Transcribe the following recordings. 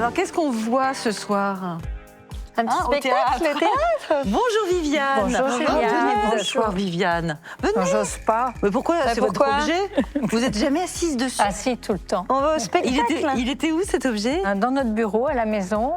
Alors, qu'est-ce qu'on voit ce soir? Un petit au spectacle, le théâtre. Bonjour Viviane. Bonjour, Venez Juliane. vous asseoir, Viviane. Venez. J'ose pas. Mais pourquoi? C'est votre pourquoi objet. Vous n'êtes jamais assise dessus. Assis tout le temps. On va au spectacle. Il était où cet objet? Dans notre bureau à la maison.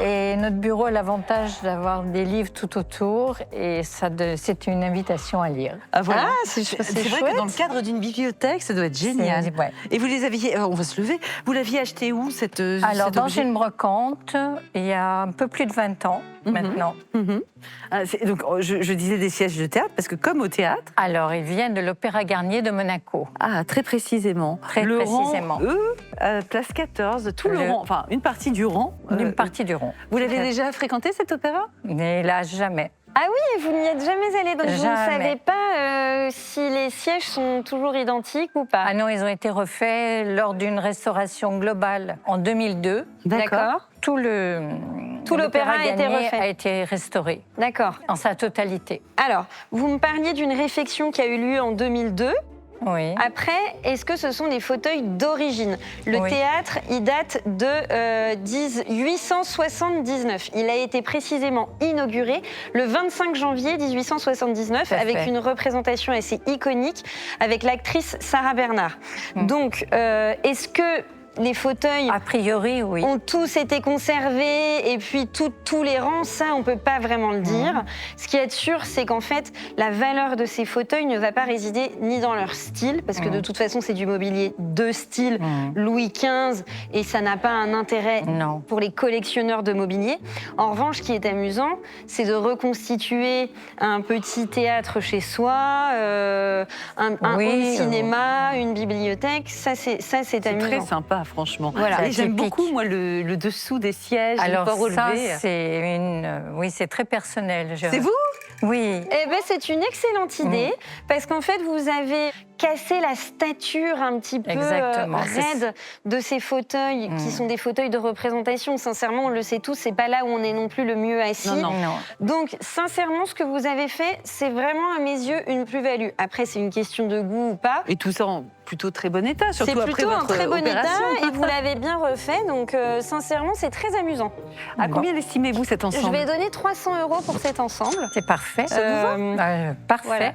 Et notre bureau a l'avantage d'avoir des livres tout autour et c'est une invitation à lire. Ah, voilà. Ah, c'est vrai chouette. que dans le cadre d'une bibliothèque, ça doit être génial. Ouais. Et vous les aviez, on va se lever, vous l'aviez acheté où cet Alors, dans objet? une brocante, il y a un peu plus de 20 ans maintenant. Mhm. Ah, donc, je disais des sièges de théâtre, parce que comme au théâtre... Alors, il vient de l'Opéra Garnier de Monaco. Ah, très précisément. Très le précisément. Rang, place 14, tout le rang, enfin une partie du rang. Une partie du rond. Vous l'avez déjà fréquenté cet opéra? Mais là, jamais. Ah oui, vous n'y êtes jamais allé, donc vous ne Jamais. savez pas si les sièges sont toujours identiques ou pas. Ah non, ils ont été refaits lors d'une restauration globale en 2002. D'accord. Tout l'opéra a été Garnier refait. a été restauré D'accord. en sa totalité. Alors, vous me parliez d'une réfection qui a eu lieu en 2002. Oui. Après, est-ce que ce sont des fauteuils d'origine? Le Oui. théâtre, il date de 1879. Il a été précisément inauguré le 25 janvier 1879 Tout à avec fait. une représentation assez iconique avec l'actrice Sarah Bernard. Donc, est-ce que les fauteuils A priori, oui. ont tous été conservés et puis tous les rangs, ça on peut pas vraiment le dire. Ce qui est sûr, c'est qu'en fait la valeur de ces fauteuils ne va pas résider ni dans leur style, parce que de toute façon c'est du mobilier de style Louis XV et ça n'a pas un intérêt Non. pour les collectionneurs de mobilier. En revanche, ce qui est amusant, c'est de reconstituer un petit théâtre chez soi, un home cinéma, une bibliothèque. Ça c'est amusant. Très sympa, franchement. Voilà. Et j'aime Atypique. beaucoup, moi, le dessous des sièges, Alors les pas ça, relevés. c'est très personnel. C'est vous? Oui. Eh ben, c'est une excellente idée, parce qu'en fait, vous avez cassé la stature un petit peu Exactement, raide de ces fauteuils, qui sont des fauteuils de représentation. Sincèrement, on le sait tous, c'est pas là où on est non plus le mieux assis. Non. Donc, sincèrement, ce que vous avez fait, c'est vraiment, à mes yeux, une plus-value. Après, c'est une question de goût ou pas. Et tout ça en plutôt très bon état, surtout C'est après plutôt en votre très bon opération. état, et vous l'avez bien refait, donc sincèrement, c'est très amusant. À combien estimez-vous cet Je ensemble? vais donner 300 € pour cet ensemble. C'est parfait. Parfait. Voilà.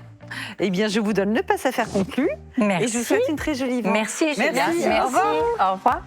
Eh bien, je vous donne le passe à faire conclu. Merci. Et je vous souhaite une très jolie vente. Merci. Merci. Merci. Au revoir. Au revoir.